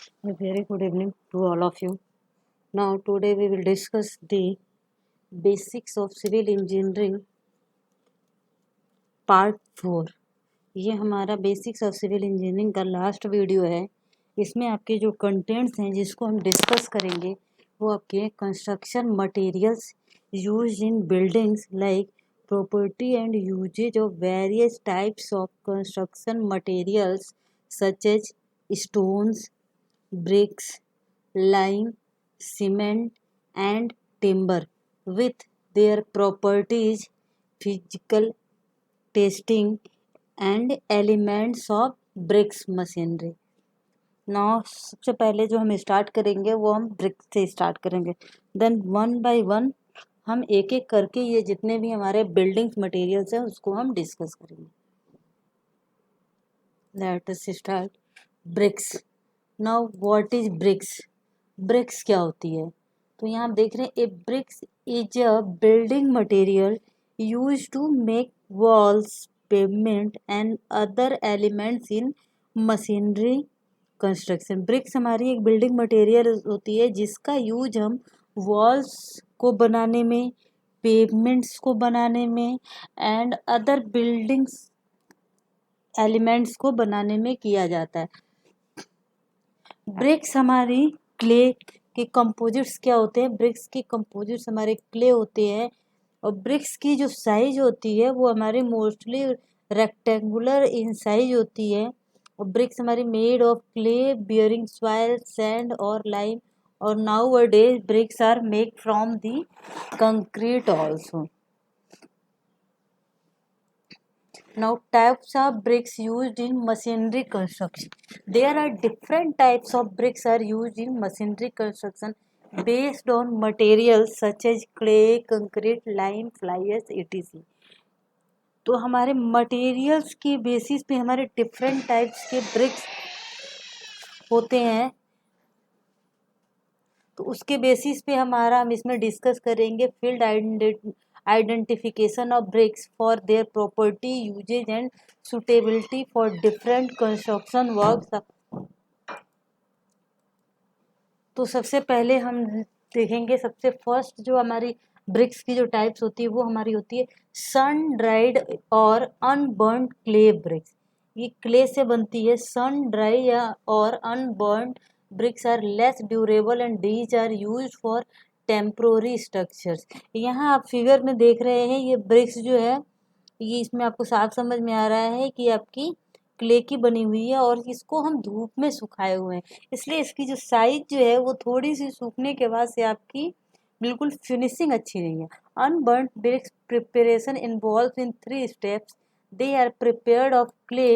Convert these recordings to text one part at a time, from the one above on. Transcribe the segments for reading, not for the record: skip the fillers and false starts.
A very good evening to all of you. Now, today we will discuss the basics of civil engineering part 4। ये हमारा basics of civil engineering का last video है। इसमें आपके जो contents हैं जिसको हम डिस्कस करेंगे वो आपके construction materials used in buildings like property and uses of various types of construction materials such as stones, bricks, lime, cement, and timber with their properties, physical testing, and elements of bricks machinery. Now, सबसे पहले जो हम start करेंगे वो हम BRICS से start करेंगे। Then one by one हम एक एक करके ये जितने भी हमारे बिल्डिंग्स मटेरियल्स हैं उसको हम डिस्कस करेंगे। Let us start bricks. Now what is bricks? Bricks क्या होती है? तो यहाँ आप देख रहे हैं, a bricks is a building material use to make walls, pavement and other elements in machinery construction. Bricks हमारी एक बिल्डिंग मटेरियल होती है जिसका यूज हम वॉल्स को बनाने में, पेवमेंट्स को बनाने में एंड अदर बिल्डिंग्स एलिमेंट्स को बनाने में किया जाता है। ब्रिक्स हमारी क्ले के कंपोजिट्स क्या होते हैं? ब्रिक्स के कंपोजिट्स हमारे क्ले होते हैं और ब्रिक्स की जो साइज होती है वो हमारी मोस्टली रेक्टेंगुलर इन साइज होती है। और ब्रिक्स हमारी made of clay bearing soil, sand और लाइम। और nowadays bricks are made from the concrete also. Now, types of bricks used in machinery construction. There are different types of bricks are used in machinery construction based on materials such as clay, concrete, lime, fly ash, etc. तो हमारे materials की basis पे हमारे different types के BRICS होते हैं। तो उसके बेसिस पे हम इसमें डिस्कस करेंगे field identification of bricks for their property, uses and suitability for different construction works. तो सबसे पहले हम देखेंगे, सबसे फर्स्ट जो हमारी ब्रिक्स की जो टाइप्स होती है वो हमारी होती है सन ड्राइड और अनबर्न्ड क्ले ब्रिक्स। ये क्ले से बनती है। सन ड्राई या और unburned bricks are less durable and these are used for temporary structures। यहाँ आप फिगर में देख रहे हैं ये ब्रिक्स जो है, ये इसमें आपको साफ समझ में आ रहा है कि आपकी क्ले की बनी हुई है और इसको हम धूप में सुखाए हुए हैं, इसलिए इसकी जो साइज जो है वो थोड़ी सी सूखने के बाद से आपकी बिल्कुल फिनिशिंग अच्छी नहीं है। Unburned bricks preparation involve in 3 steps. They are prepared of clay,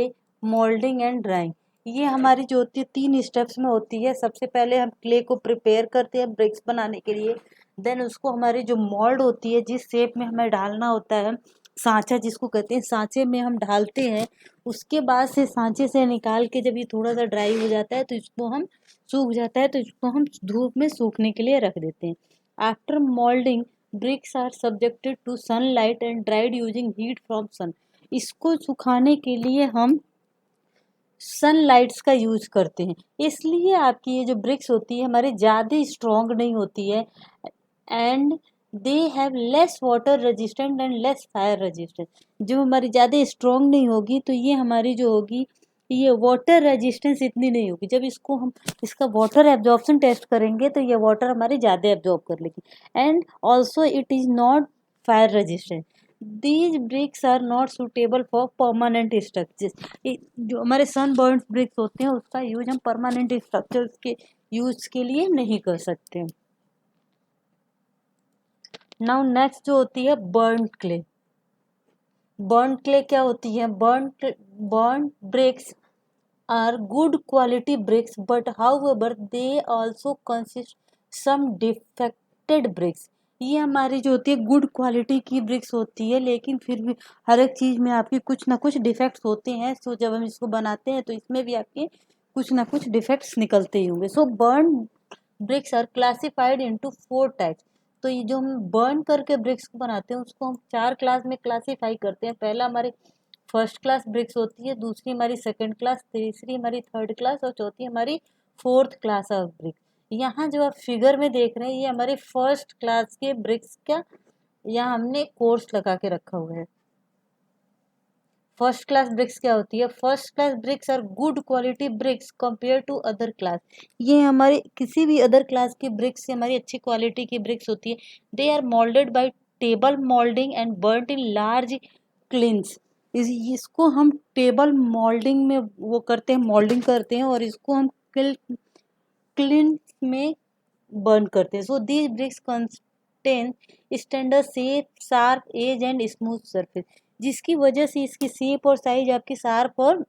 moulding and drying. ये हमारी जो होती है 3 स्टेप्स में होती है। सबसे पहले हम क्ले को प्रिपेयर करते हैं ब्रिक्स बनाने के लिए। देन उसको हमारी जो मोल्ड होती है, जिस शेप में हमें डालना होता है, सांचा जिसको कहते हैं, सांचे में हम डालते हैं। उसके बाद से सांचे से निकाल के जब ये थोड़ा सा ड्राई हो जाता है तो इसको हम सूख जाता है तो इसको हम धूप में सूखने के लिए रख देते हैं। After moulding bricks are subjected to sunlight and dried using heat from sun. इसको सुखाने के लिए हम सनलाइट्स का यूज करते हैं, इसलिए आपकी ये जो ब्रिक्स होती है हमारी ज़्यादा स्ट्रॉन्ग नहीं होती है and they have less water resistant and less fire resistant. जो हमारी ज़्यादा स्ट्रॉन्ग नहीं होगी तो ये हमारी जो होगी ये वाटर रेजिस्टेंस इतनी नहीं होगी। जब इसको हम इसका वाटर एब्जॉर्प्शन टेस्ट करेंगे तो ये वाटर हमारी ज़्यादा एब्जॉर्ब कर लेगी and also it is not fire resistant. These bricks are not suitable for permanent structures. जो हमारे सनबर्न ब्रिक्स होते हैं उसका यूज हम परमानेंट स्ट्रक्चर्स के यूज के लिए नहीं कर सकते। नाउ नेक्स्ट जो होती है बर्न्ड क्ले। बर्न्ड क्ले क्या होती है? Burned bricks are good quality bricks but however they also consist some defected bricks। ये हमारी जो होती है गुड क्वालिटी की ब्रिक्स होती है, लेकिन फिर भी हर एक चीज़ में आपके कुछ ना कुछ डिफेक्ट्स होते हैं। सो जब हम इसको बनाते हैं तो इसमें भी आपके कुछ ना कुछ डिफेक्ट्स निकलते ही होंगे। So burn bricks are classified into 4 types. तो ये जो हम बर्न करके ब्रिक्स को बनाते हैं उसको हम 4 क्लास में क्लासीफाई करते हैं। पहला हमारे फर्स्ट क्लास ब्रिक्स होती है, दूसरी हमारी सेकंड क्लास, तीसरी हमारी थर्ड क्लास और चौथी हमारी फोर्थ क्लास ऑफ ब्रिक्स। यहाँ जो आप फिगर में देख रहे हैं ये हमारे फर्स्ट क्लास के ब्रिक्स का यहाँ हमने कोर्स लगा के रखा हुआ है। फर्स्ट क्लास ब्रिक्स क्या होती है? First class bricks are good quality bricks compare to other class. ये हमारे किसी भी अदर क्लास की ब्रिक्स से हमारी अच्छी क्वालिटी की ब्रिक्स होती है। They are moulded by table moulding and burnt in large kilns. इसको हम टेबल मोल्डिंग में वो करते हैं, मोल्डिंग करते हैं और इसको हम क्लिन में बर्न करते हैं। So these bricks contain standard shape, sharp edge and smooth surface, जिसकी वजह से इसकी शेप और साइज आपकी शार्प और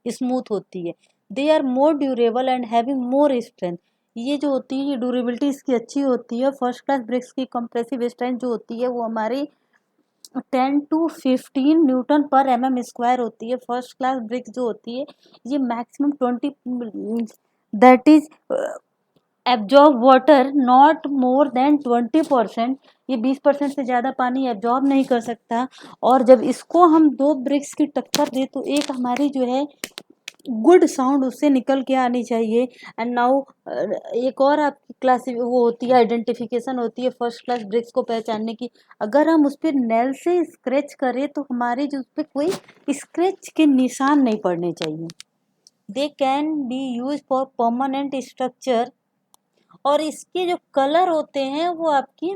स्मूथ होती है। They are more durable and having more strength. ये जो होती है ये ड्यूरेबिलिटी इसकी अच्छी होती है। फर्स्ट क्लास ब्रिक्स की कंप्रेसिव स्ट्रेंथ जो होती है वो हमारी 10 to 15 न्यूटन पर mm² होती है। फर्स्ट क्लास ब्रिक्स जो होती है ये maximum 20 that is absorb water not more than 20%। ये 20% से ज़्यादा पानी एब्जॉर्ब नहीं कर सकता। और जब इसको हम दो ब्रिक्स की टक्कर दे तो एक हमारी जो है गुड साउंड उससे निकल के आनी चाहिए। एंड नाउ एक और आपकी क्लास वो होती है, आइडेंटिफिकेशन होती है फर्स्ट क्लास ब्रिक्स को पहचानने की। अगर हम उस पर नेल से स्क्रैच करें तो हमारे जो उस पर कोई स्क्रैच के निशान नहीं पड़ने चाहिए। दे can B use for permanent structure. और इसके जो कलर होते हैं वो आपकी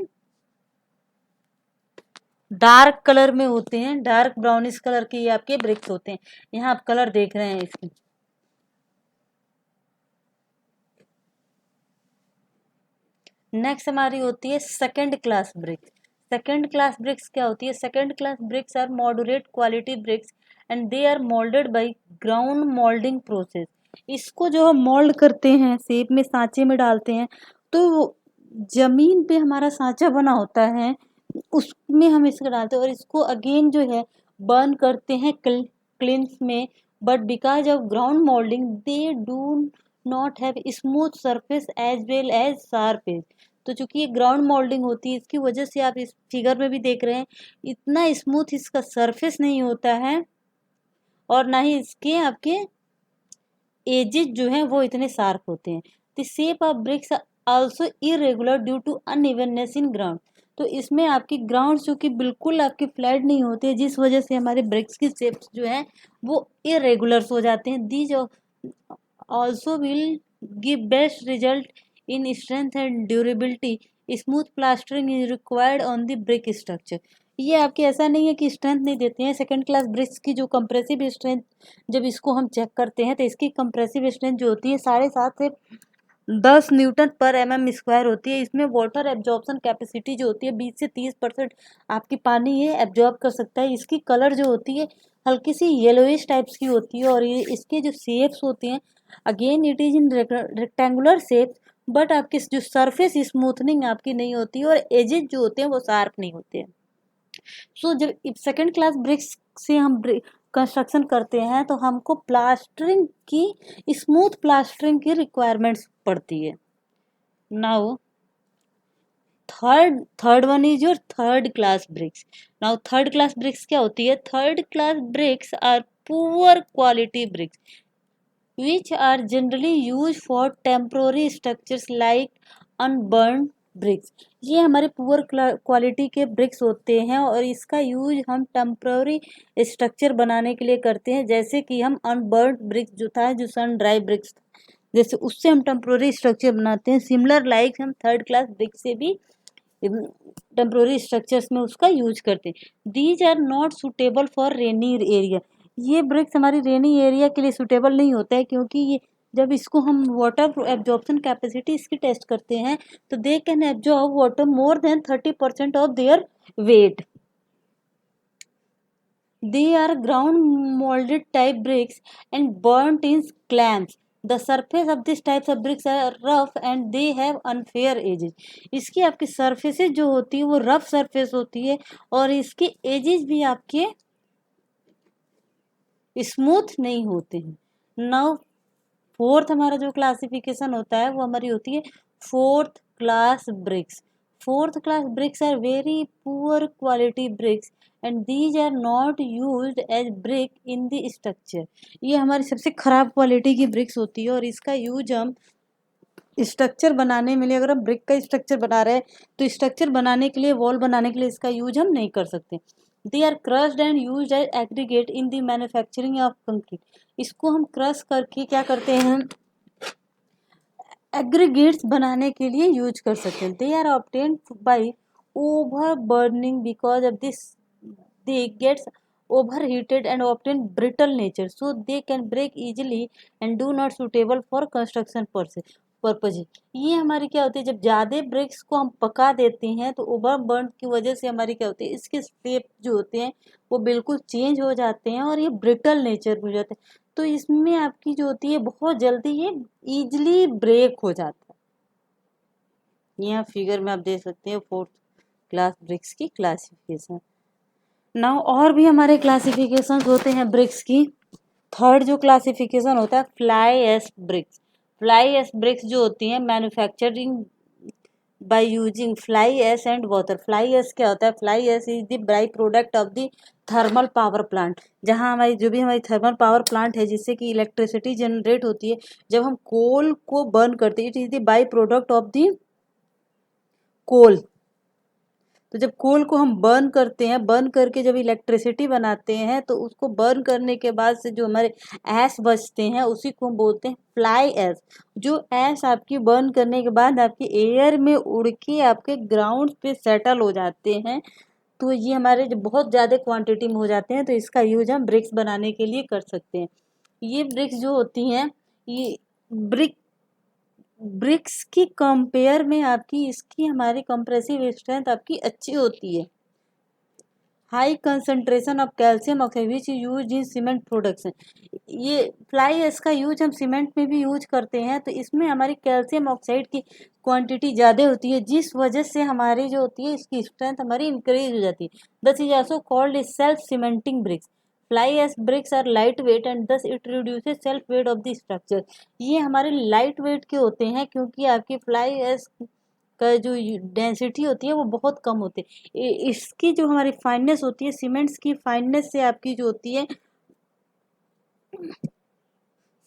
डार्क कलर में होते हैं, डार्क ब्राउनिश कलर के ये आपके ब्रिक्स होते हैं। यहाँ आप कलर देख रहे हैं इसकी। नेक्स्ट हमारी होती है second class bricks. Second class bricks क्या होती है? Second class bricks are moderate quality bricks and they are moulded by ground moulding process. इसको जो हम मोल्ड करते हैं, शेप में सांचे में डालते हैं, तो जमीन पे हमारा सांचा बना होता है उसमें हम इसको डालते हैं और इसको अगेन जो है बर्न करते हैं क्लिन्स में। But because of ground moulding they do not have smooth surface as well as sharp edge. तो चूंकि ये ग्राउंड मोल्डिंग होती है इसकी वजह से आप इस फिगर में भी देख रहे हैं इतना स्मूथ इसका सरफेस नहीं होता है और ना ही इसके आपके एजेस जो हैं वो इतने शार्प होते हैं। The shape of bricks also irregular due to unevenness in ground. तो इसमें आपकी ग्राउंड जो कि बिल्कुल आपकी फ्लैट नहीं होती है जिस वजह से हमारे ब्रिक्स की शेप्स जो है वो इरेगुलर्स हो जाते हैं। These also will give best result in strength and durability. Smooth plastering is required on the brick structure. ये आपके ऐसा नहीं है कि स्ट्रेंथ नहीं देते हैं। सेकंड क्लास ब्रिक्स की जो कंप्रेसिव स्ट्रेंथ जब इसको हम चेक करते हैं तो इसकी कंप्रेसिव स्ट्रेंथ जो होती है 7.5 से 10 न्यूटन पर mm² होती है। इसमें वाटर एब्जॉर्प्शन कैपेसिटी जो होती है 20 से 30% आपकी पानी ये एब्जॉर्ब कर सकता है। इसकी कलर जो होती है हल्की सी येलोइश टाइप्स की होती है और ये इसके जो शेप्स होते हैं again it is in rectangular shape. But आपकी जो सरफेस स्मूथनिंग आपकी नहीं होती है और एजेस जो होते हैं वो शार्प नहीं होते हैं। सो जब सेकंड क्लास ब्रिक्स से हम कंस्ट्रक्शन करते हैं तो हमको प्लास्टरिंग की, स्मूथ प्लास्टरिंग की रिक्वायरमेंट्स पड़ती है। Now third one is your third class bricks. Now third class bricks क्या होती है? Third class bricks are poor quality bricks which are generally used for temporary structures like unburned bricks। ये हमारे poor quality के BRICS होते हैं और इसका यूज हम टेम्प्रोरी स्ट्रक्चर बनाने के लिए करते हैं। जैसे कि हम अनबर्न्ड ब्रिक्स जो था, जो सन ड्राई ब्रिक्स, जैसे उससे हम टेम्प्रोरी स्ट्रक्चर बनाते हैं। सिमिलर लाइक हम थर्ड क्लास ब्रिक्स से भी टेम्प्रोरी स्ट्रक्चर्स में उसका यूज करते हैं। These are not suitable for rainy area. ये ब्रिक्स हमारी रेनी एरिया के लिए सुटेबल नहीं होता है क्योंकि ये जब इसको हम वाटर एब्जॉर्प्शन कैपेसिटी इसकी टेस्ट करते हैं तो they can absorb water more than 30% of their weight. They are ground moulded type bricks and burnt in clamps. The surface of this types of bricks are rough and they have unfair edges. इसकी आपकी surfaces जो होती है वो rough surface होती है और इसके एजेस भी आपके स्मूथ नहीं होते हैं। नाउ फोर्थ हमारा जो क्लासिफिकेशन होता है वो हमारी होती है fourth class bricks. Fourth class bricks are very poor quality bricks and these are not used as brick in the structure. ये हमारी सबसे खराब क्वालिटी की ब्रिक्स होती है और इसका यूज हम स्ट्रक्चर बनाने में लिए, अगर हम ब्रिक का स्ट्रक्चर बना रहे हैं तो स्ट्रक्चर बनाने के लिए, वॉल बनाने के लिए इसका यूज हम नहीं कर सकते। They are crushed and use as aggregate in the manufacturing of concrete. इसको हम क्रश करके क्या करते हैं, एग्रीगेट्स बनाने के लिए यूज कर सकते हैं। They are obtained by over burning because of this they gets overheated and obtain brittle nature, so they can break easily and do not suitable for construction purpose. ये हमारी क्या होती है, जब ज़्यादा ब्रिक्स को हम पका देते हैं तो ओवर बर्न की वजह से हमारी क्या होती है, इसके शेप जो होते हैं वो बिल्कुल चेंज हो जाते हैं और ये ब्रिटल नेचर हो जाते हैं। तो इसमें आपकी जो होती है बहुत जल्दी ये ईजिली ब्रेक हो जाता है। यहाँ फिगर में आप देख सकते हैं 4th क्लास ब्रिक्स की क्लासिफिकेशन। नाउ और भी हमारे क्लासिफिकेशन होते हैं ब्रिक्स की। थर्ड जो क्लासिफिकेशन होता है fly ash bricks. Fly ash bricks जो होती हैं manufacturing by using fly ash and water. Fly ash क्या होता है, fly ash is the by product of the thermal power plant. जहाँ हमारी जो भी हमारी थर्मल पावर प्लांट है जिससे कि इलेक्ट्रिसिटी जनरेट होती है, जब हम कोल को बर्न करते हैं, it is the by product of the coal. तो जब कोल को हम बर्न करते हैं, बर्न करके जब इलेक्ट्रिसिटी बनाते हैं तो उसको बर्न करने के बाद से जो हमारे ऐश बचते हैं उसी को हम बोलते हैं फ्लाई ऐश। जो ऐश आपकी बर्न करने के बाद आपके एयर में उड़ के आपके ग्राउंड पे सेटल हो जाते हैं, तो ये हमारे जब बहुत ज़्यादा क्वांटिटी में हो जाते हैं तो इसका यूज हम ब्रिक्स बनाने के लिए कर सकते हैं। ये ब्रिक्स जो होती हैं, ये ब्रिक्स की कंपेयर में आपकी इसकी हमारी कंप्रेसिव स्ट्रेंथ आपकी अच्छी होती है। High concentration of calcium oxide which use in cement production. ये फ्लाई एश का यूज हम सीमेंट में भी यूज करते हैं, तो इसमें हमारी कैल्शियम ऑक्साइड की क्वांटिटी ज़्यादा होती है जिस वजह से हमारी जो होती है इसकी स्ट्रेंथ हमारी इंक्रीज हो जाती है। Thus is also called self cementing bricks. Fly ash bricks are light weight and thus it reduces self weight of the structure. ये हमारे लाइट वेट के होते हैं क्योंकि आपकी फ्लाई एश का जो डेंसिटी होती है वो बहुत कम होती है। इसकी जो हमारी फाइननेस होती है, सीमेंट्स की फाइननेस से आपकी जो होती है,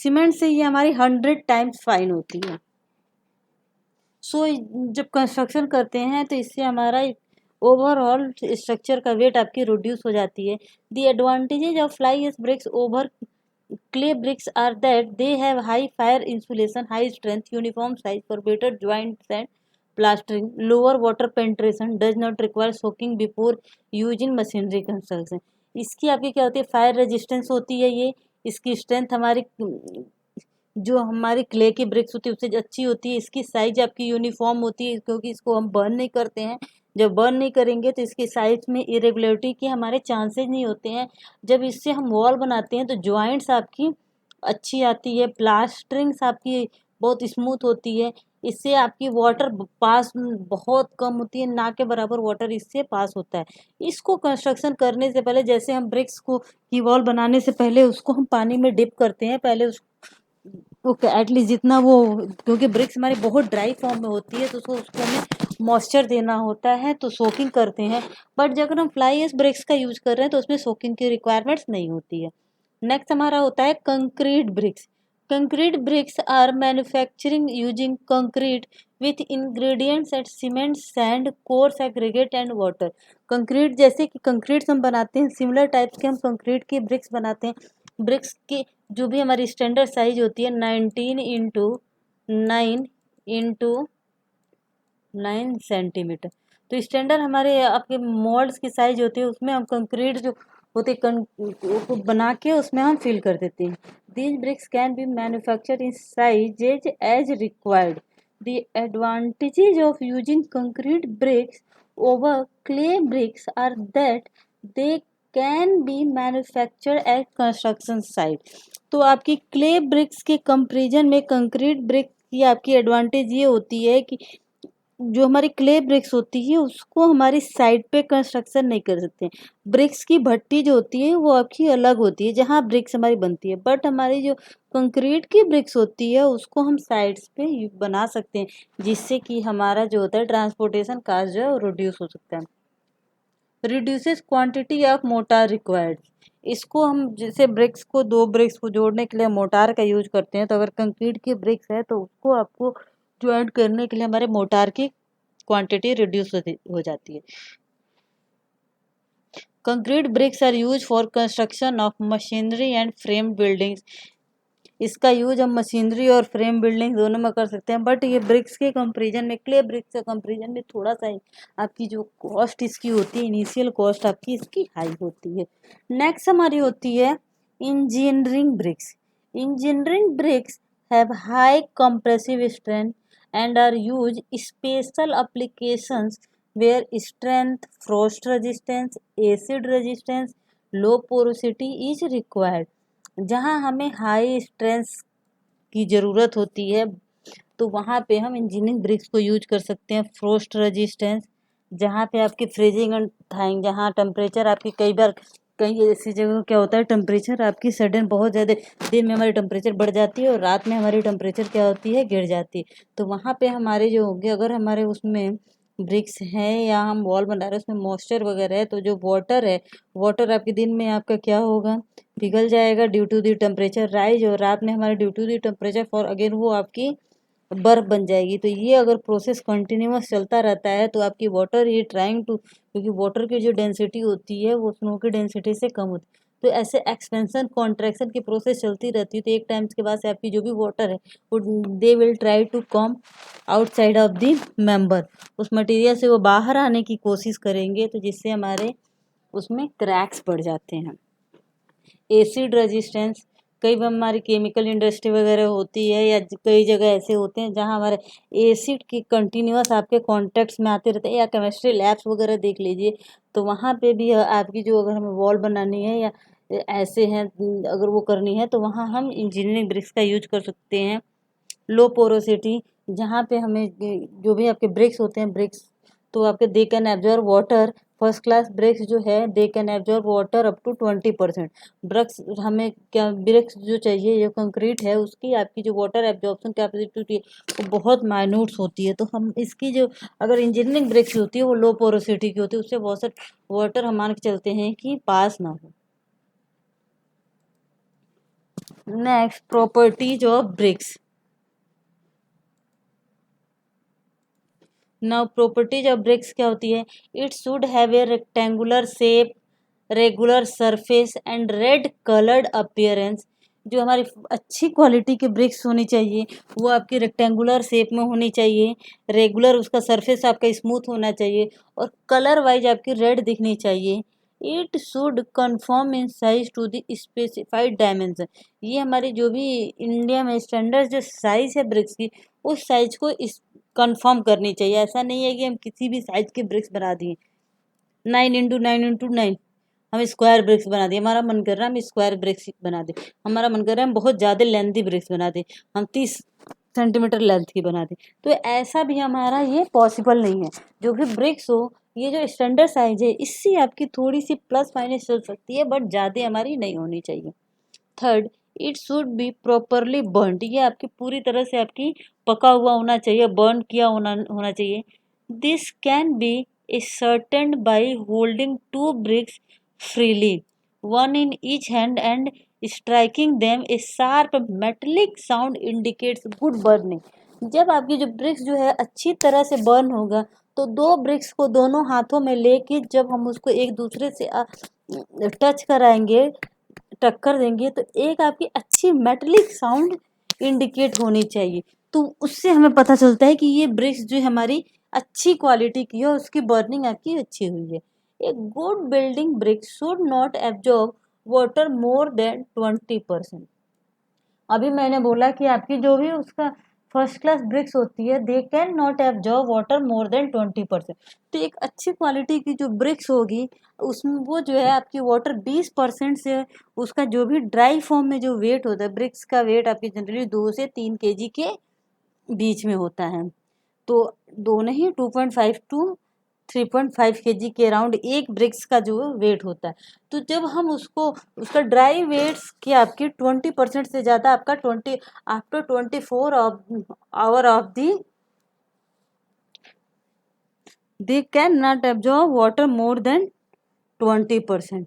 सीमेंट से ये हमारी 100 टाइम्स फाइन होती है। सो जब कंस्ट्रक्शन करते हैं तो इससे हमारा ओवरऑल स्ट्रक्चर का वेट आपकी रिड्यूस हो जाती है। The advantages of fly ash bricks over clay bricks are that they have high fire insulation, high strength, uniform size for better joints and plastering, lower water penetration, does not require soaking before using machinery construction। इसकी आपकी क्या होती है, fire resistance होती है। ये इसकी strength हमारी जो हमारी क्ले की ब्रिक्स होती है उससे अच्छी होती है। इसकी साइज आपकी यूनिफॉर्म होती है क्योंकि इसको हम बर्न नहीं करते हैं। जब बर्न नहीं करेंगे तो इसकी साइज में इरेगुलरिटी के हमारे चांसेस नहीं होते हैं। जब इससे हम वॉल बनाते हैं तो जॉइंट्स आपकी अच्छी आती है, प्लास्टरिंग्स आपकी बहुत स्मूथ होती है। इससे आपकी वाटर पास बहुत कम होती है, ना के बराबर वाटर इससे पास होता है। इसको कंस्ट्रक्शन करने से पहले, जैसे हम ब्रिक्स को की वॉल बनाने से पहले उसको हम पानी में डिप करते हैं पहले ओके एटलीस्ट जितना वो, क्योंकि ब्रिक्स हमारी बहुत ड्राई फॉर्म में होती है तो उसको हमें मॉइस्चर देना होता है तो सोकिंग करते हैं। बट जब हम फ्लाई एश ब्रिक्स का यूज कर रहे हैं तो उसमें सोकिंग की रिक्वायरमेंट्स नहीं होती है। नेक्स्ट हमारा होता है concrete bricks. Concrete bricks are manufacturing using concrete with ingredients at cement, sand, coarse aggregate and water. Concrete जैसे कि कंक्रीट हम बनाते हैं, सिमिलर टाइप्स के हम कंक्रीट की ब्रिक्स बनाते हैं। ब्रिक्स की जो भी हमारी स्टैंडर्ड साइज होती है 19x9x9 सेंटीमीटर। तो स्टैंडर्ड हमारे आपके मॉल्ड्स की साइज होती है, उसमें हम कंक्रीट जो होते को बना के उसमें हम फिल कर देते हैं। These bricks can be manufactured in sizes as required. The advantages of using concrete bricks over clay bricks are that they can be manufactured at construction site. तो आपकी क्ले ब्रिक्स के कंपेरिजन में concrete brick की आपकी advantage ये होती है कि जो हमारी क्ले ब्रिक्स होती है उसको हमारी साइड पे कंस्ट्रक्शन नहीं कर सकते। ब्रिक्स की भट्टी जो होती है वो आपकी अलग होती है जहाँ ब्रिक्स हमारी बनती है, बट हमारी जो कंक्रीट की ब्रिक्स होती है उसको हम साइड्स पे बना सकते हैं जिससे कि हमारा जो होता है ट्रांसपोर्टेशन कास्ट जो है वो रिड्यूस हो सकता है। Reduces quantity of motor required. इसको हम जैसे ब्रिक्स को, दो ब्रिक्स को जोड़ने के लिए मोटार का यूज करते हैं, तो अगर कंक्रीट की ब्रिक्स है तो उसको आपको ज्वाइन करने के लिए हमारे मोटार की क्वांटिटी रिड्यूस हो जाती है। Concrete bricks are use for construction of machinery and frame buildings. इसका यूज हम मशीनरी और फ्रेम बिल्डिंग दोनों में कर सकते हैं, बट ये ब्रिक्स के कंपेरिजन में, क्ले ब्रिक्स के कंपेरिजन में थोड़ा सा आपकी जो कॉस्ट इसकी होती है, इनिशियल कॉस्ट आपकी इसकी हाई होती है। नेक्स्ट हमारी होती है engineering bricks. Engineering bricks have high compressive strength and are use special applications where strength, frost resistance, acid resistance, low porosity is required. जहाँ हमें हाई स्ट्रेंथ की ज़रूरत होती है तो वहाँ पे हम इंजीनियरिंग ब्रिक्स को यूज कर सकते हैं। फ्रोस्ट रेजिस्टेंस, जहाँ पे आपकी फ्रीजिंग एंड थाइंग, जहाँ टेम्परेचर आपकी कई बार कई ऐसी जगह क्या होता है, टेम्परेचर आपकी सडन बहुत ज़्यादा, दिन में हमारी टेम्परेचर बढ़ जाती है और रात में हमारी टेम्परेचर क्या होती है, गिर जाती है। तो वहाँ पे हमारे जो होंगे, अगर हमारे उसमें ब्रिक्स हैं या हम वॉल बना रहे हैं उसमें मॉइस्चर वगैरह है, तो जो वाटर है, वाटर आपके दिन में आपका क्या होगा, पिघल जाएगा due to the temperature rise, और रात में हमारे due to the temperature for again वो आपकी बर्फ बन जाएगी। तो ये अगर प्रोसेस कंटिन्यूअस चलता रहता है तो आपकी वाटर ये ट्राइंग टू, क्योंकि वाटर की जो डेंसिटी होती है वो स्नो की डेंसिटी से कम होती है, तो ऐसे एक्सपेंशन कॉन्ट्रैक्शन की प्रोसेस चलती रहती है। तो एक टाइम के बाद से आपकी जो भी वाटर है वो they will try to come outside of the member, उस मटेरियल से वो बाहर आने की कोशिश करेंगे, तो जिससे हमारे उसमें क्रैक्स पड़ जाते हैं। एसिड रेजिस्टेंस, कई बार हमारी केमिकल इंडस्ट्री वगैरह होती है या कई जगह ऐसे होते हैं जहाँ हमारे एसिड की कंटिन्यूअस आपके कॉन्टेक्ट्स में आते रहते हैं, या केमिस्ट्री लैब्स वगैरह देख लीजिए, तो वहाँ पे भी आपकी जो, अगर हमें वॉल बनानी है या ऐसे हैं अगर वो करनी है, तो वहाँ हम इंजीनियरिंग ब्रिक्स का यूज कर सकते हैं। लो पोरोसिटी, जहाँ पे हमें जो भी आपके ब्रिक्स होते हैं, ब्रिक्स तो आपके they can absorb water. First class bricks जो है they can absorb water up to 20%। Bricks हमें क्या, ब्रिक्स जो चाहिए, जो कंक्रीट है उसकी आपकी जो वाटर एब्जॉर्प्शन कैपेसिटी वो बहुत माइन्यूट्स होती है, तो हम इसकी जो अगर इंजीनियरिंग ब्रिक्स होती है वो लो पोरोसिटी की होती है, उससे बहुत सारे वाटर हम मान के चलते हैं कि पास ना हो। Next, properties of BRICS. Now properties of BRICS क्या होती है, it should have a rectangular shape, regular surface and red coloured appearance. जो हमारी अच्छी क्वालिटी के ब्रिक्स होनी चाहिए वो आपकी रेक्टेंगुलर शेप में होनी चाहिए, रेगुलर उसका सरफेस आपका स्मूथ होना चाहिए, और कलर वाइज आपकी रेड दिखनी चाहिए। It should confirm in size to the specified dimension. ये हमारी जो भी इंडिया में स्टैंडर्ड जो साइज है ब्रिक्स की, उस साइज को इस कंफर्म करनी चाहिए। ऐसा नहीं है कि हम किसी भी साइज के ब्रिक्स बना दिए, 9x9x9 हम स्क्वायर ब्रिक्स बना दिए, हमारा मन कर रहा है हम स्क्वायर ब्रिक्स बना दे, हमारा मन कर रहा है हम बहुत ज़्यादा लेंथी ब्रिक्स बना दे, हम 30 सेंटीमीटर लेंथ की बना दे, तो ऐसा भी हमारा ये पॉसिबल नहीं है। जो भी ब्रिक्स हो, ये जो स्टैंडर्ड साइज है इससे आपकी थोड़ी सी प्लस माइनस चल सकती है, बट ज़्यादा हमारी नहीं होनी चाहिए। Third, it should be properly burn, ये आपकी पूरी तरह से आपकी पका हुआ होना चाहिए, बर्न किया होना चाहिए। This can be ascertained by holding two bricks freely, one in each hand, and striking them, a sharp metallic sound indicates good burning। जब आपकी जो ब्रिक्स जो है अच्छी तरह से बर्न होगा, तो दो ब्रिक्स को दोनों हाथों में लेके जब हम उसको एक दूसरे से टच कराएंगे, टक्कर देंगे, तो एक आपकी अच्छी मेटलिक साउंड इंडिकेट होनी चाहिए, तो उससे हमें पता चलता है कि ये ब्रिक्स जो हमारी अच्छी क्वालिटी की है, उसकी बर्निंग आपकी अच्छी हुई है। A good building brick should not absorb water more than 20%। अभी मैंने बोला कि आपकी जो भी उसका फर्स्ट क्लास ब्रिक्स होती है they can not absorb water more than 20%। तो एक अच्छी क्वालिटी की जो ब्रिक्स होगी उसमें वो जो है आपकी वाटर 20% से, उसका जो भी ड्राई फॉर्म में जो वेट होता है, ब्रिक्स का वेट आपकी जनरली 2 से 3 kg के बीच में होता है, तो दो नहीं 2.5 to 3.5 kg के अराउंड एक ब्रिक्स का जो वेट होता है। तो जब हम उसको, उसका ड्राई वेट्स की आपकी 20% से ज़्यादा आपका 20 after 24 hour of the they can not absorb water more than 20%।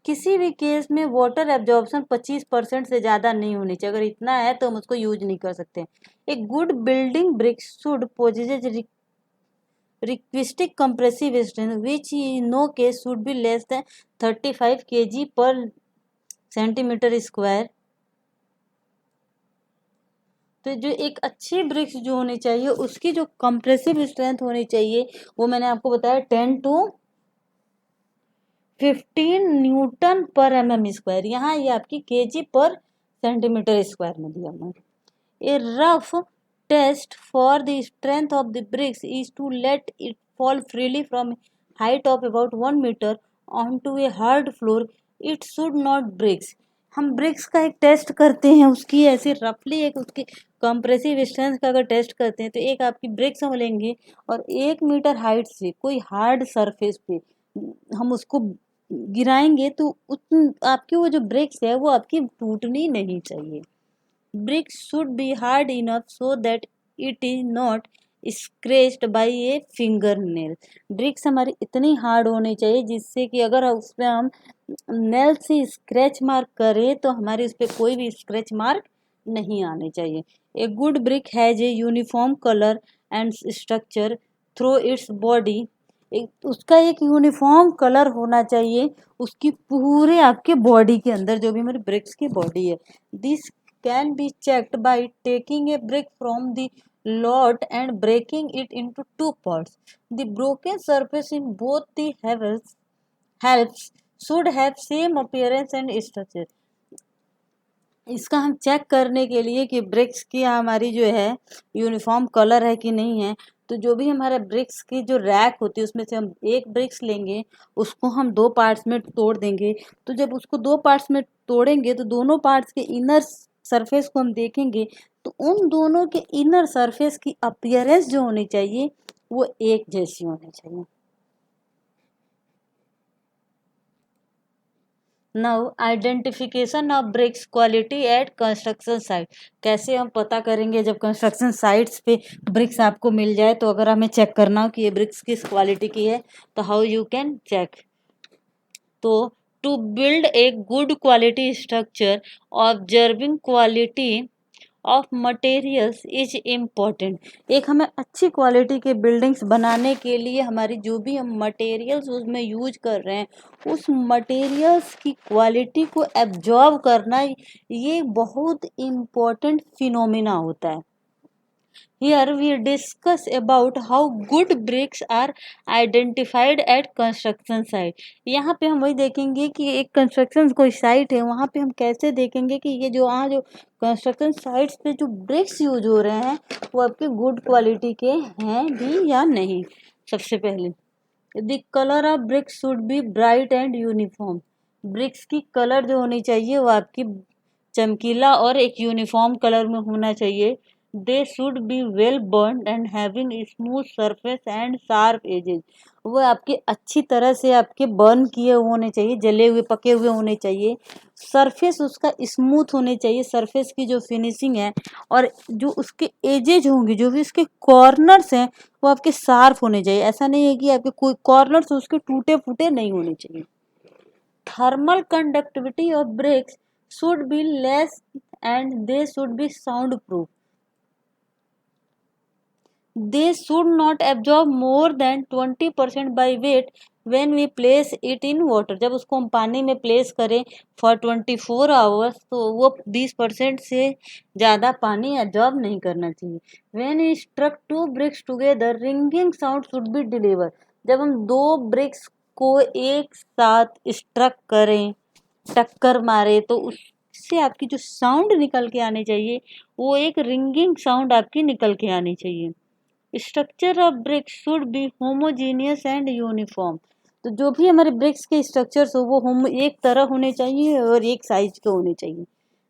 किसी भी केस में वाटर एब्जॉर्प्शन 25% से ज़्यादा नहीं होनी चाहिए। अगर इतना है तो हम उसको यूज नहीं कर सकते। एक good building brick should possess requisite compressive strength which in no case should be less than 35 kg per centimeter square। तो जो एक अच्छी ब्रिक्स जो होनी चाहिए उसकी जो कंप्रेसिव स्ट्रेंथ होनी चाहिए वो मैंने आपको बताया 10 to 15 न्यूटन पर एमएम स्क्वायर। यहाँ ये आपकी केजी पर सेंटीमीटर स्क्वायर में दिया हुआ है। A rough test for the strength of the bricks is to let it fall freely from height of about 1 meter onto a hard floor. It should not bricks। हम BRICS का एक test करते हैं, उसकी ऐसे रफली एक उसकी कंप्रेसिव स्ट्रेंथ का अगर टेस्ट करते हैं तो एक आपकी ब्रिक्स हम लेंगे और 1 मीटर हाइट से कोई हार्ड सरफेस पे हम उसको गिराएंगे तो आपकी वो जो ब्रिक्स है वो आपकी टूटनी नहीं चाहिए। Bricks should be hard enough so that it is not scratched by a finger nail. Bricks हमारी इतनी हार्ड होनी चाहिए जिससे कि अगर उस पर हम नेल से स्क्रैच मार्क करें तो हमारे उस पर कोई भी स्क्रैच मार्क नहीं आने चाहिए। A good brick has a uniform colour and structure through its body. उसका एक यूनिफॉर्म कलर होना चाहिए उसकी पूरे आपके बॉडी के अंदर, जो भी हमारी ब्रिक्स की बॉडी है। This can be checked by taking a brick from the lot and breaking it into two parts. The broken surface in both the halves should have same appearance and structure। इसका हम check करने के लिए कि BRICS की हमारी जो है यूनिफॉर्म कलर है कि नहीं है, तो जो भी हमारा ब्रिक्स की जो रैक होती है उसमें से हम एक ब्रिक्स लेंगे, उसको हम दो पार्ट्स में तोड़ देंगे। तो जब उसको दो पार्ट्स में तोड़ेंगे तो दोनों पार्ट्स के इनर सरफेस को हम देखेंगे तो उन दोनों के इनर सरफेस की अपीयरेंस जो होनी चाहिए वो एक जैसी होनी चाहिए। Now identification of BRICS quality eight construction site. कैसे हम पता करेंगे जब कंस्ट्रक्शन साइट्स पे ब्रिक्स आपको मिल जाए तो अगर हमें चेक करना हो कि ये ब्रिक्स किस क्वालिटी की है तो हाउ यू कैन चेक। तो to build a good quality structure observing quality of materials is important. एक हमें अच्छी क्वालिटी के बिल्डिंग्स बनाने के लिए हमारी जो भी हम मटेरियल्स उसमें यूज कर रहे हैं उस मटेरियल्स की क्वालिटी को एब्जॉर्ब करना ये बहुत इम्पॉर्टेंट फिनोमिना होता है। Here we discuss about how good bricks are identified at construction site। यहाँ पे हम वही देखेंगे कि एक कंस्ट्रक्शन कोई साइट है वहाँ पे हम कैसे देखेंगे कि ये जो जो कंस्ट्रक्शन साइट्स पे जो ब्रिक्स यूज हो रहे हैं वो आपके गुड क्वालिटी के हैं भी या नहीं। सबसे पहले the colour of bricks should be bright and uniform. Bricks की कलर जो होनी चाहिए वो आपकी चमकीला और एक यूनिफॉर्म कलर में होना चाहिए। They should be well burn and having smooth surface and sharp edges. वो आपके अच्छी तरह से आपके बर्न किए हुए होने चाहिए, जले हुए पके हुए होने चाहिए। सरफेस उसका स्मूथ होने चाहिए, सरफेस की जो फिनिशिंग है और जो उसके एजेज होंगे जो भी उसके कॉर्नर्स हैं वो आपके शार्प होने चाहिए। ऐसा नहीं है कि आपके कोई कॉर्नर्स उसके टूटे फूटे नहीं होने चाहिए। Thermal conductivity of BRICS should be less and they should be sound proof। They should not absorb more than 20% by weight when we place it in water। जब उसको हम पानी में प्लेस करें for 24 hours तो वो 20% से ज़्यादा पानी एब्जॉर्ब नहीं करना चाहिए। When we struck two bricks together ringing sound should be delivered। जब हम दो ब्रिक्स को एक साथ स्ट्रक करें, टक्कर मारे तो उससे आपकी जो साउंड निकल के आनी चाहिए वो एक रिंगिंग साउंड आपकी निकल के आनी चाहिए। Structure of bricks should be homogeneous and uniform. तो जो भी हमारे ब्रिक्स के स्ट्रक्चर्स हो वो एक तरह होने चाहिए और एक साइज के होने चाहिए।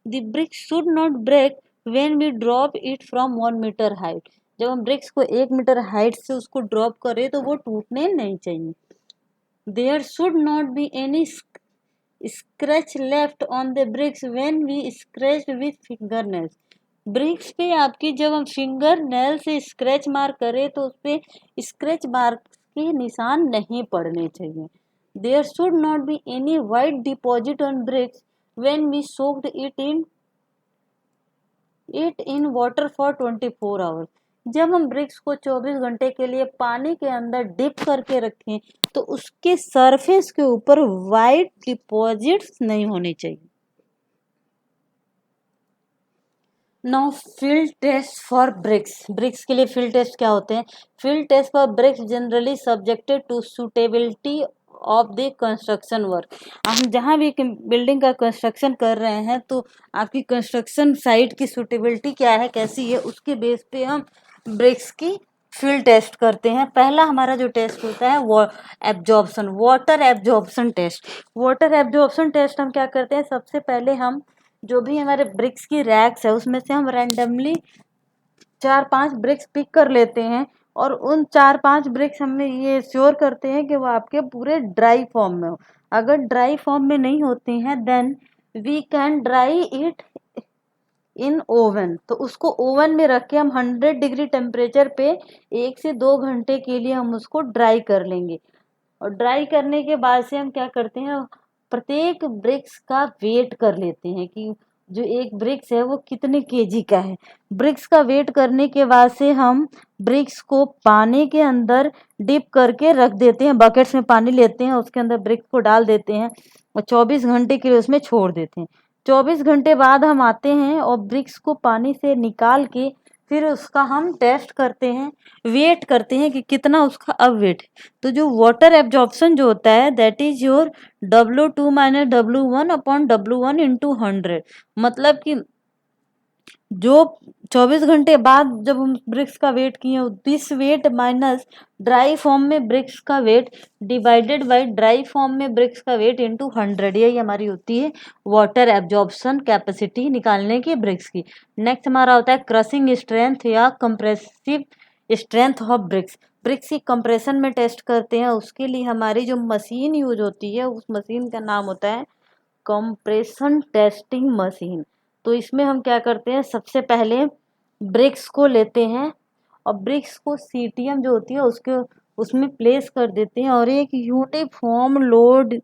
The bricks should not break when we drop it from 1 metre height. जब हम ब्रिक्स को 1 मीटर हाइट से उसको ड्रॉप करें तो वो टूटने नहीं चाहिए। There should not be any scratch left on the bricks when we scratched with finger nails. Bricks पे आपकी जब हम फिंगर नेल से स्क्रैच मार्क करें तो उस पर स्क्रैच मार्क के निशान नहीं पड़ने चाहिए। There should not be any white deposit on bricks when we soaked it in water for 24 hours. जब हम ब्रिक्स को 24 घंटे के लिए पानी के अंदर डिप करके रखें तो उसके सरफेस के ऊपर वाइट डिपॉजिट्स नहीं होने चाहिए। Now field test for bricks. Bricks के लिए फील्ड टेस्ट क्या होते हैं? Field test for bricks generally subjected to suitability of the construction work. हम जहाँ भी बिल्डिंग का कंस्ट्रक्शन कर रहे हैं तो आपकी कंस्ट्रक्शन साइट की सुटेबिलिटी क्या है, कैसी है, उसके बेस पे हम ब्रिक्स की फील्ड टेस्ट करते हैं। पहला हमारा जो टेस्ट होता है वो absorption, water absorption test. Water absorption test हम क्या करते हैं, सबसे पहले हम जो भी हमारे ब्रिक्स की रैक्स है उसमें से हम रैंडमली 4-5 ब्रिक्स पिक कर लेते हैं और उन 4-5 ब्रिक्स हम ये श्योर करते हैं कि वो आपके पूरे ड्राई फॉर्म में हो। अगर ड्राई फॉर्म में नहीं होती हैं then we can dry it in oven. तो उसको ओवन में रख के हम 100 डिग्री टेम्परेचर पे 1 से 2 घंटे के लिए हम उसको ड्राई कर लेंगे। और ड्राई करने के बाद से हम क्या करते हैं, प्रत्येक ब्रिक्स का वेट कर लेते हैं कि जो एक ब्रिक्स है वो कितने केजी का है। ब्रिक्स का वेट करने के बाद से हम ब्रिक्स को पानी के अंदर डिप करके रख देते हैं। बकेट्स में पानी लेते हैं, उसके अंदर ब्रिक्स को डाल देते हैं और 24 घंटे के लिए उसमें छोड़ देते हैं। 24 घंटे बाद हम आते हैं और ब्रिक्स को पानी से निकाल के फिर उसका हम टेस्ट करते हैं, वेट करते हैं कि कितना उसका अब वेट है। तो जो वाटर एब्जॉर्प्शन जो होता है that is your W2 minus W1 upon W1 into 100। मतलब कि जो 24 घंटे बाद जब हम ब्रिक्स का वेट किए this wait minus dry form में ब्रिक्स का weight divided by dry form में ब्रिक्स का वेट इंटू 100, यही हमारी होती है वाटर एब्जॉर्प्शन कैपेसिटी निकालने की ब्रिक्स की। नेक्स्ट हमारा होता है क्रशिंग स्ट्रेंथ या compressive strength of bricks. Bricks की कंप्रेशन में टेस्ट करते हैं, उसके लिए हमारी जो मशीन यूज होती है उस मशीन का नाम होता है कंप्रेशन टेस्टिंग मशीन। तो इसमें हम क्या करते हैं, सबसे पहले ब्रिक्स को लेते हैं और ब्रिक्स को सीटीएम जो होती है उसके उसमें प्लेस कर देते हैं और एक यूनिफॉर्म लोड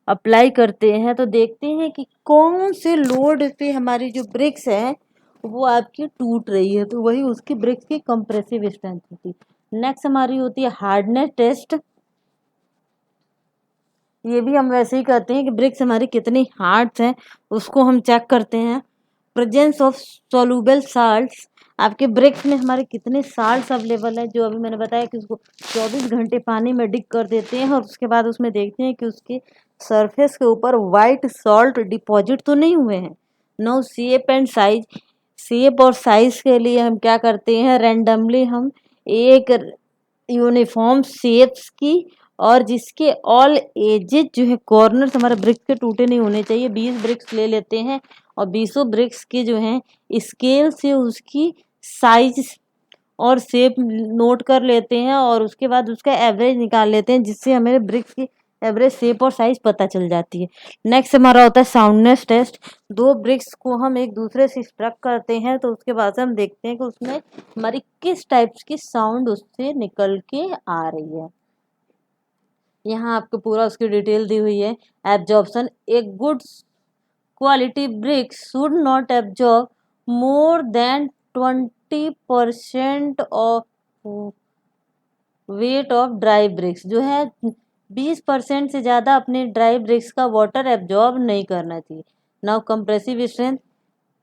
अप्लाई करते हैं। तो देखते हैं कि कौन से लोड पे हमारी जो ब्रिक्स है वो आपकी टूट रही है, तो वही उसकी ब्रिक्स की कंप्रेसिव स्ट्रेंथ होती है। नेक्स्ट हमारी होती है हार्डनेस टेस्ट। ये भी हम वैसे ही करते हैं कि ब्रिक्स हमारी कितनी हार्ड हैं उसको हम चेक करते हैं। प्रेजेंस ऑफ सॉल्युबल साल्ट्स, आपके ब्रिक्स में हमारे कितने साल्ट्स अवेलेबल है, जो अभी मैंने बताया कि उसको 24 घंटे पानी में डिप कर देते हैं और उसके बाद उसमें देखते हैं कि उसके सरफेस के ऊपर वाइट सॉल्ट डिपॉजिट तो नहीं हुए हैं। No shape and size, shape और साइज के लिए हम क्या करते हैं, रैंडमली हम एक यूनिफॉर्म शेप्स की और जिसके ऑल एजेस जो है कॉर्नर्स हमारे ब्रिक्स के टूटे नहीं होने चाहिए, 20 ब्रिक्स ले लेते हैं और 20 ब्रिक्स के जो हैं स्केल से उसकी साइज और शेप नोट कर लेते हैं और उसके बाद उसका एवरेज निकाल लेते हैं, जिससे हमें ब्रिक्स की एवरेज शेप और साइज पता चल जाती है। नेक्स्ट हमारा होता है साउंडनेस टेस्ट। दो ब्रिक्स को हम एक दूसरे से स्ट्रक करते हैं तो उसके बाद से हम देखते हैं कि उसमें हमारी किस टाइप्स की साउंड उससे निकल के आ रही है। यहाँ आपको पूरा उसकी डिटेल दी हुई है। Absorption, a good quality brick should not absorb more than 20% of weight of dry bricks, जो है 20% से ज़्यादा अपने ड्राई ब्रिक्स का वाटर एब्जॉर्ब नहीं करना चाहिए। नाउ कंप्रेसिव स्ट्रेंथ,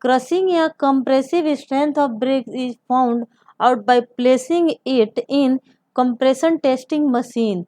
क्रशिंग या compressive strength of bricks is found out by placing it in compression testing machine.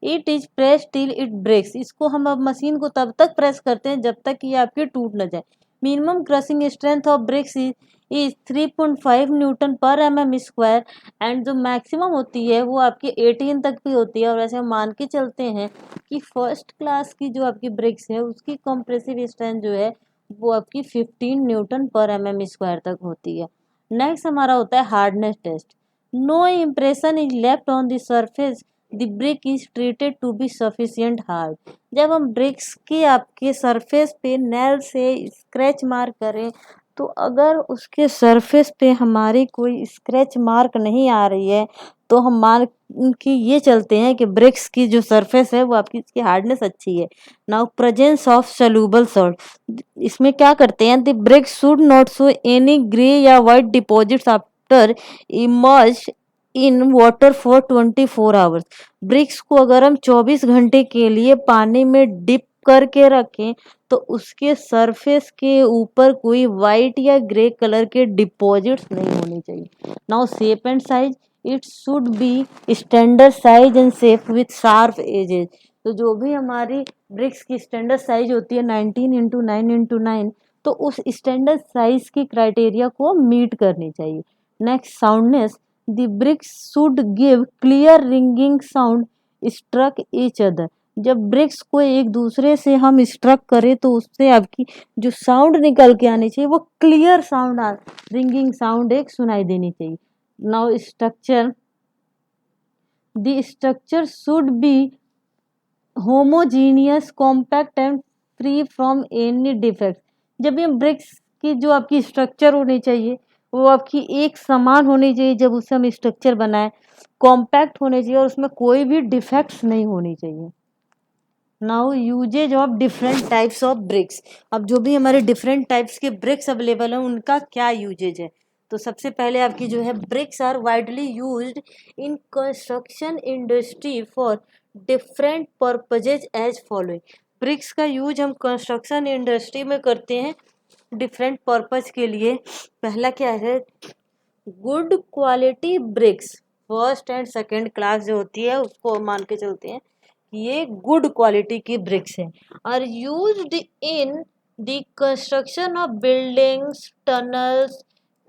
It is press till it breaks, इसको हम अब मशीन को तब तक प्रेस करते हैं जब तक कि आपके टूट न जाए। Minimum crushing strength of bricks is 3.5 Newton पर mm² एंड जो मैक्सिमम होती है वो आपकी 18 तक भी होती है। और वैसे हम मान के चलते हैं कि फर्स्ट क्लास की जो आपकी ब्रिक्स है उसकी कंप्रेसिव स्ट्रेंथ जो है वो आपकी 15 न्यूटन पर mm² तक होती है। नेक्स्ट हमारा होता है hardness test. No impression is left on the surface the brick is treated to be sufficient hard. जब हम ब्रिक्स के आपके सरफेस पे नेल से स्क्रैच मार करें तो अगर उसके सरफेस पे हमारी कोई स्क्रैच मार्क नहीं आ रही है तो हम मान के ये चलते हैं कि ब्रिक्स की जो सरफेस है वो आपकी इसकी हार्डनेस अच्छी है। Now presence of soluble salt, इसमें क्या करते हैं, the bricks should not show any grey या white deposits after immerse in water for 24 hours. Bricks को अगर हम 24 घंटे के लिए पानी में डिप करके रखें तो उसके सरफेस के ऊपर कोई वाइट या ग्रे कलर के डिपॉजिट्स नहीं होने चाहिए। Now shape and size, it should be standard size and shape with sharp edges. तो जो भी हमारी ब्रिक्स की स्टैंडर्ड साइज होती है 19x9x9, तो उस स्टैंडर्ड साइज की क्राइटेरिया को मीट करनी चाहिए। Next soundness, the bricks should give clear ringing sound struck each other. जब ब्रिक्स को एक दूसरे से हम स्ट्रक करें तो उससे आपकी जो साउंड निकल के आनी चाहिए वो क्लियर साउंड, रिंगिंग साउंड एक सुनाई देनी चाहिए। Now structure, the structure should be homogeneous compact and free from any defect. जब ये ब्रिक्स की जो आपकी स्ट्रक्चर होनी चाहिए वो आपकी एक समान होनी चाहिए, जब उससे हम स्ट्रक्चर बनाए कॉम्पैक्ट होने चाहिए और उसमें कोई भी डिफेक्ट्स नहीं होनी चाहिए। Now usages of different types of bricks. अब जो भी हमारे डिफरेंट टाइप्स के ब्रिक्स अवेलेबल हैं उनका क्या यूजेज है। तो सबसे पहले आपकी जो है bricks are widely used in construction industry for different purposes as following. Bricks का यूज हम कंस्ट्रक्शन इंडस्ट्री में करते हैं डिफरेंट पर्पज के लिए। पहला क्या है, good quality bricks, first and second class जो होती है उसको मान के चलते हैं ये गुड क्वालिटी की ब्रिक्स है, are used in the construction of buildings, tunnels,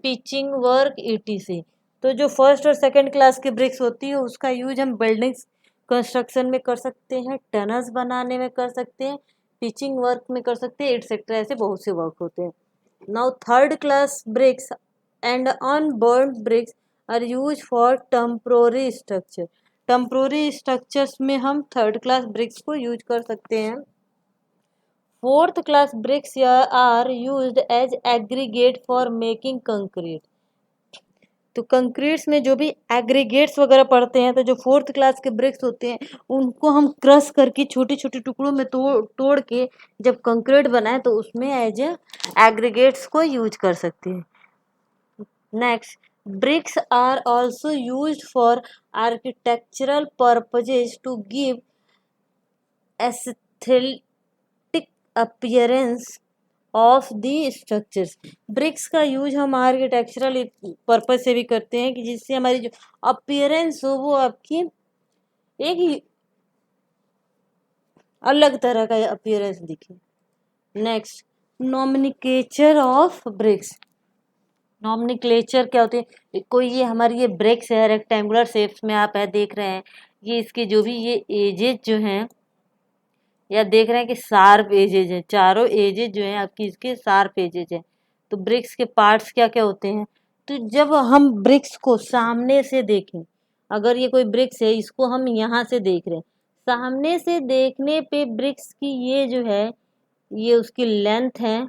pitching work etc. तो जो फर्स्ट और सेकंड क्लास की ब्रिक्स होती है उसका यूज हम बिल्डिंग्स कंस्ट्रक्शन में कर सकते हैं, टनल्स बनाने में कर सकते हैं, पिचिंग वर्क में कर सकते हैं, एटसेट्रा। ऐसे बहुत से वर्क होते हैं। Now third class bricks and unburnt bricks are use for temporary structure. Temporary structures में हम थर्ड क्लास ब्रिक्स को यूज कर सकते हैं। Fourth class bricks are used as aggregate for making concrete. तो कंक्रीट्स में जो भी एग्रीगेट्स वगैरह पड़ते हैं तो जो फोर्थ क्लास के ब्रिक्स होते हैं उनको हम क्रश करके छोटे छोटे टुकड़ों में तोड़ के जब कंक्रीट बनाए तो उसमें एज एग्रीगेट्स को यूज कर सकते हैं। Next, bricks are also used for architectural purposes to give aesthetic appearance of the structures. Bricks का यूज हम आर्किटेक्चरल पर्पज से भी करते हैं कि जिससे हमारी जो अपीयरेंस हो वो आपकी एक ही अलग तरह का अपीयरेंस दिखे। Next, nomenclature of BRICS. Nomenclature क्या होते हैं, कोई ये हमारी ये ब्रिक्स है रेक्टेंगुलर शेप्स में आप है देख रहे हैं, ये इसके जो भी ये एजेस जो हैं या देख रहे हैं कि शार्प एजेज है, चारों एजेज जो हैं आपकी इसके शार्प एजेज है। तो ब्रिक्स के पार्ट्स क्या क्या होते हैं, तो जब हम ब्रिक्स को सामने से देखें, अगर ये कोई ब्रिक्स है इसको हम यहाँ से देख रहे हैं, सामने से देखने पे ब्रिक्स की ये जो है ये उसकी लेंथ है,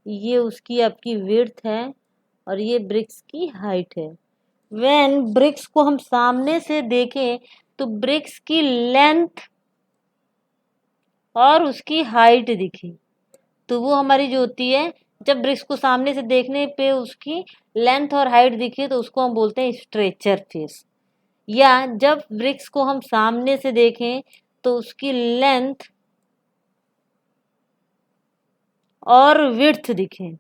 ये उसकी आपकी विड्थ है और ये ब्रिक्स की हाइट है। व्हेन ब्रिक्स को हम सामने से देखें तो ब्रिक्स की लेंथ और उसकी हाइट दिखे तो वो हमारी जो होती है, जब ब्रिक्स को सामने से देखने पे उसकी लेंथ और हाइट दिखे तो उसको हम बोलते हैं स्ट्रेचर फेस। या जब ब्रिक्स को हम सामने से देखें तो उसकी लेंथ और विड्थ दिखे,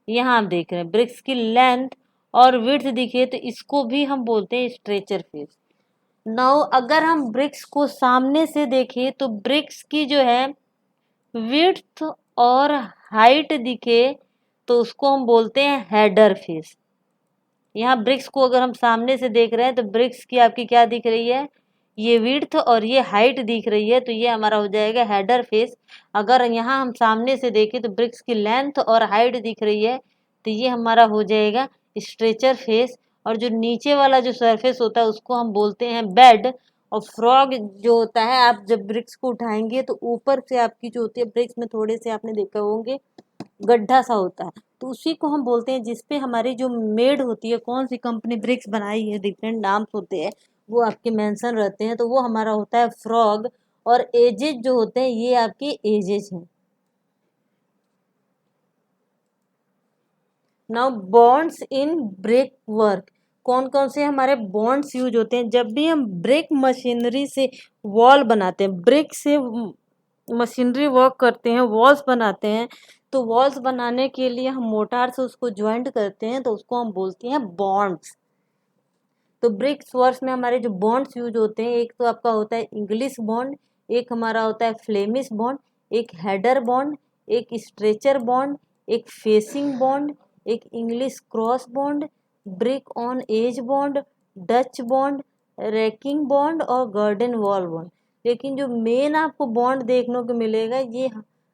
यहाँ आप देख रहे हैं ब्रिक्स की लेंथ और विड्थ दिखे तो इसको भी हम बोलते हैं स्ट्रेचर फेस। नाउ अगर हम ब्रिक्स को सामने से देखें तो ब्रिक्स की जो है विड्थ और हाइट दिखे तो उसको हम बोलते हैं हेडर फेस। यहाँ ब्रिक्स को अगर हम सामने से देख रहे हैं तो ब्रिक्स की आपकी क्या दिख रही है, ये विड्थ और ये हाइट दिख रही है तो ये हमारा हो जाएगा हेडर फेस। अगर यहाँ हम सामने से देखें तो ब्रिक्स की लेंथ और हाइट दिख रही है तो ये हमारा हो जाएगा स्ट्रेचर फेस। और जो नीचे वाला जो सरफेस होता है उसको हम बोलते हैं बेड। और फ्रॉग जो होता है, आप जब ब्रिक्स को उठाएंगे तो ऊपर से आपकी जो होती है ब्रिक्स में थोड़े से आपने देखा होंगे गड्ढा सा होता है, तो तो उसी को हम बोलते हैं, जिसपे हमारी जो मेड होती है, कौन सी कंपनी ब्रिक्स बनाई है, डिफरेंट नाम्स होते हैं वो आपके मेंशन रहते हैं, तो वो हमारा होता है फ्रॉग। और एजेस जो होते हैं ये आपके एजेस हैं। Now bonds in brick work, कौन कौन से हमारे बॉन्ड्स यूज होते हैं जब भी हम ब्रिक मशीनरी से वॉल बनाते हैं, ब्रिक से मशीनरी वर्क करते हैं, वॉल्स बनाते हैं। तो वॉल्स बनाने के लिए हम मोटार से उसको ज्वाइंट करते हैं, तो उसको हम बोलते हैं बॉन्ड्स। तो ब्रिक्स वर्क्स में हमारे जो बॉन्ड्स यूज होते हैं, एक तो आपका होता है इंग्लिश बॉन्ड, एक हमारा होता है फ्लेमिश बॉन्ड, एक हेडर बॉन्ड, एक स्ट्रेचर बॉन्ड, एक फेसिंग बॉन्ड, एक English cross bond, brick on edge bond, Dutch bond, racking bond और गार्डन वॉल बॉन्ड। लेकिन जो मेन आपको बॉन्ड देखने को मिलेगा, ये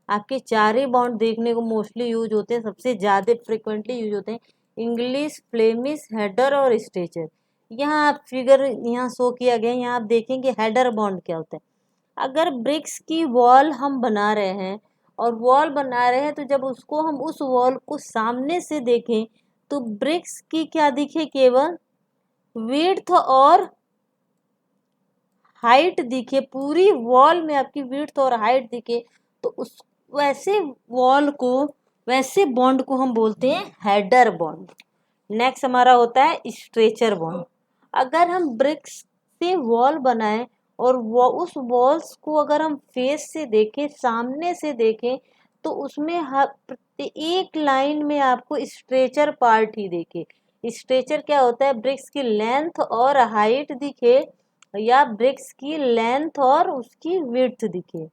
आपके चार ही बॉन्ड देखने को मोस्टली यूज होते हैं, सबसे ज़्यादा फ्रिक्वेंटली यूज होते हैं, इंग्लिश, फ्लेमिश, हेडर और स्ट्रेचर। यहाँ आप फिगर यहाँ शो किया गया है, यहाँ आप देखेंगे हेडर बॉन्ड क्या होता है। अगर ब्रिक्स की वॉल हम बना रहे हैं और वॉल बना रहे हैं, तो जब उसको हम उस वॉल को सामने से देखें तो ब्रिक्स की क्या दिखे, केवल विड्थ और हाइट दिखे, पूरी वॉल में आपकी विड्थ और हाइट दिखे, तो उस वैसे वॉल को, वैसे बॉन्ड को हम बोलते हैं हेडर बॉन्ड। नेक्स्ट हमारा होता है स्ट्रेचर बॉन्ड। अगर हम ब्रिक्स से वॉल बनाएं और वो उस वॉल्स को अगर हम फेस से देखें, सामने से देखें, तो उसमें एक लाइन में आपको स्ट्रेचर पार्ट ही देखे। स्ट्रेचर क्या होता है, ब्रिक्स की लेंथ और हाइट दिखे, या ब्रिक्स की लेंथ और उसकी विड्थ दिखे,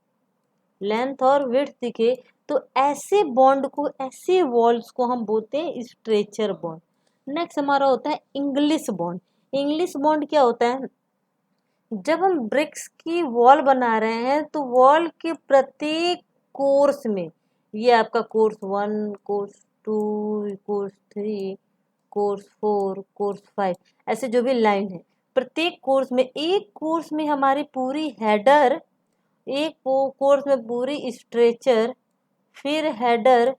लेंथ और विड्थ दिखे, तो ऐसे बॉन्ड को, ऐसे वॉल्स को हम बोलते हैं स्ट्रेचर बॉन्ड। नेक्स्ट हमारा होता है इंग्लिश बॉन्ड। इंग्लिश बॉन्ड क्या होता है, जब हम ब्रिक्स की वॉल बना रहे हैं तो वॉल के प्रत्येक कोर्स में, ये आपका course 1, course 2, course 3, course 4, course 5, ऐसे जो भी लाइन है, प्रत्येक कोर्स में, एक कोर्स में हमारी पूरी हेडर, एक कोर्स में पूरी स्ट्रेचर, फिर हेडर,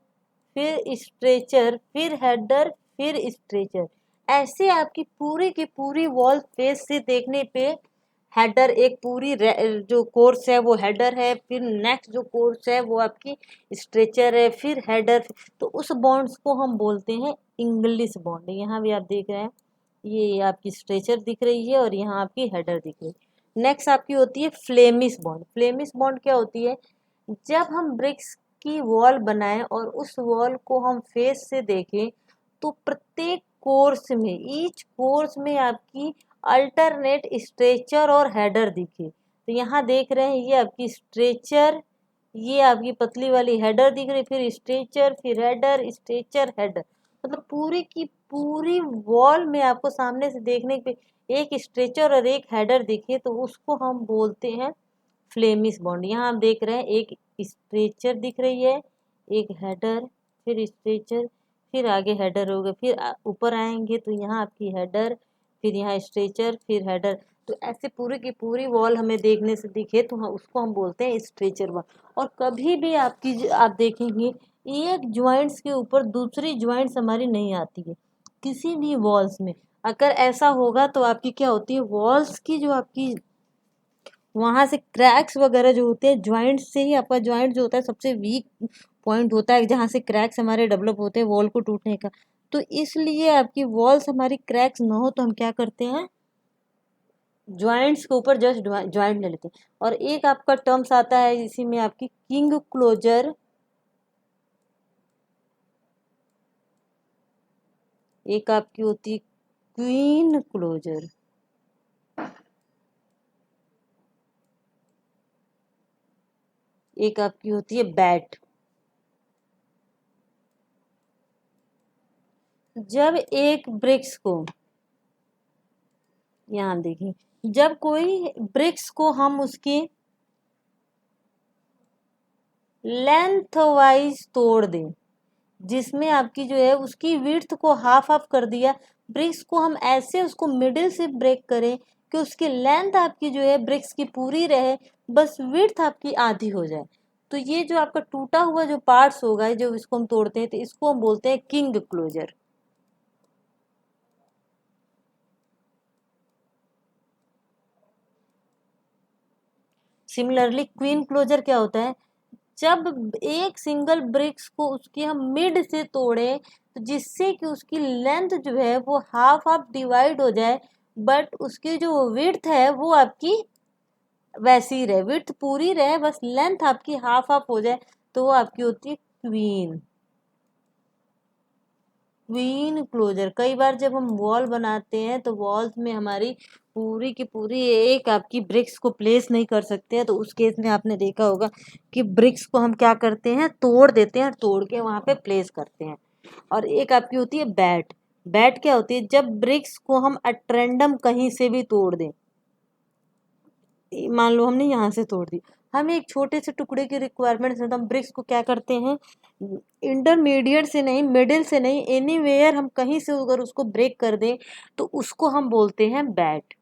फिर स्ट्रेचर, फिर हेडर, फिर स्ट्रेचर, ऐसे आपकी पूरी की पूरी वॉल फेस से देखने पे हेडर, एक पूरी जो कोर्स है वो हेडर है, फिर नेक्स्ट जो कोर्स है वो आपकी स्ट्रेचर है, फिर हेडर। तो उस बॉन्ड्स को हम बोलते हैं इंग्लिश बॉन्ड। यहाँ भी आप देख रहे हैं, ये आपकी स्ट्रेचर दिख रही है और यहाँ आपकी हेडर दिख रही है। नेक्स्ट आपकी होती है फ्लेमिश बॉन्ड। फ्लेमिश बॉन्ड क्या होती है, जब हम ब्रिक्स की वॉल बनाएं और उस वॉल को हम फेस से देखें, तो प्रत्येक कोर्स में, ईच कोर्स में आपकी अल्टरनेट स्ट्रेचर और हेडर दिखे। तो यहाँ देख रहे हैं, ये आपकी स्ट्रेचर, ये आपकी पतली वाली हेडर दिख रही, फिर स्ट्रेचर, फिर हेडर, स्ट्रेचर, हेडर, मतलब पूरी की पूरी वॉल में आपको सामने से देखने पे एक स्ट्रेचर और एक हेडर दिखे, तो उसको हम बोलते हैं फ्लेमिश बॉन्ड। यहाँ आप देख रहे हैं, एक स्ट्रेचर दिख रही है, एक हेडर, फिर स्ट्रेचर, फिर आगे हेडर होगा, फिर ऊपर आएंगे तो यहाँ आपकी हेडर, फिर यहाँ स्ट्रेचर, फिर हेडर। तो ऐसे पूरी की पूरी वॉल हमें देखने से दिखे तो उसको हम बोलते हैं स्ट्रेचर बॉन्ड। और कभी भी आप देखेंगे, एक ज्वाइंट्स के ऊपर दूसरी ज्वाइंट्स हमारी नहीं आती है किसी भी वॉल्स में। अगर ऐसा होगा तो आपकी क्या होती है, वॉल्स की जो आपकी वहां से क्रैक्स वगैरह जो होते हैं, ज्वाइंट से ही आपका ज्वाइंट जो होता है सबसे वीक पॉइंट होता है, जहाँ से क्रैक्स हमारे डेवलप होते हैं वॉल को टूटने का। तो इसलिए आपकी वॉल्स हमारी क्रैक्स ना हो तो हम क्या करते हैं, ज्वाइंट्स के ऊपर जस्ट ज्वाइंट ले लेते हैं। और एक आपका टर्म्स आता है इसी में, आपकी किंग क्लोजर, एक आपकी होती है क्वीन क्लोजर, एक आपकी होती है बैट। जब एक ब्रिक्स को, यहाँ देखिए, जब कोई ब्रिक्स को हम उसकी लेंथ वाइज तोड़ दें, जिसमें आपकी जो है उसकी विड्थ को हाफ हाफ कर दिया, ब्रिक्स को हम ऐसे उसको मिडिल से ब्रेक करें कि उसकी लेंथ आपकी जो है ब्रिक्स की पूरी रहे, बस विड्थ आपकी आधी हो जाए, तो ये जो आपका टूटा हुआ जो पार्ट्स होगा, जो इसको हम तोड़ते हैं, तो इसको हम बोलते हैं king closer. Similarly queen closer क्या होता है, जब एक सिंगल ब्रिक्स को उसकी हम मिड से तोड़े, तो जिससे कि उसकी लेंथ जो है वो हाफ हाफ डिवाइड हो जाए, बट उसकी जो विड्थ है वो आपकी वैसी ही रहे, विड्थ पूरी रहे, बस लेंथ आपकी हाफ हाफ हो जाए, तो वो आपकी होती है क्वीन। Queen closure. कई बार जब हम वॉल बनाते हैं तो वॉल्स में हमारी पूरी की पूरी एक आपकी ब्रिक्स को प्लेस नहीं कर सकते हैं, तो उस केस में आपने देखा होगा कि ब्रिक्स को हम क्या करते हैं, तोड़ देते हैं, तोड़ के वहां पे प्लेस करते हैं। और एक आपकी होती है बैट। बैट क्या होती है, जब ब्रिक्स को हम एट रैंडम कहीं से भी तोड़ दें, मान लो हमने यहाँ से तोड़ दी, हमें एक छोटे से टुकड़े की रिक्वायरमेंट है, तो हम ब्रिक्स को क्या करते हैं, इंटरमीडिएट से नहीं, मिडिल से नहीं, एनीवेयर हम कहीं से अगर उसको ब्रेक कर दें, तो उसको हम बोलते हैं बैट।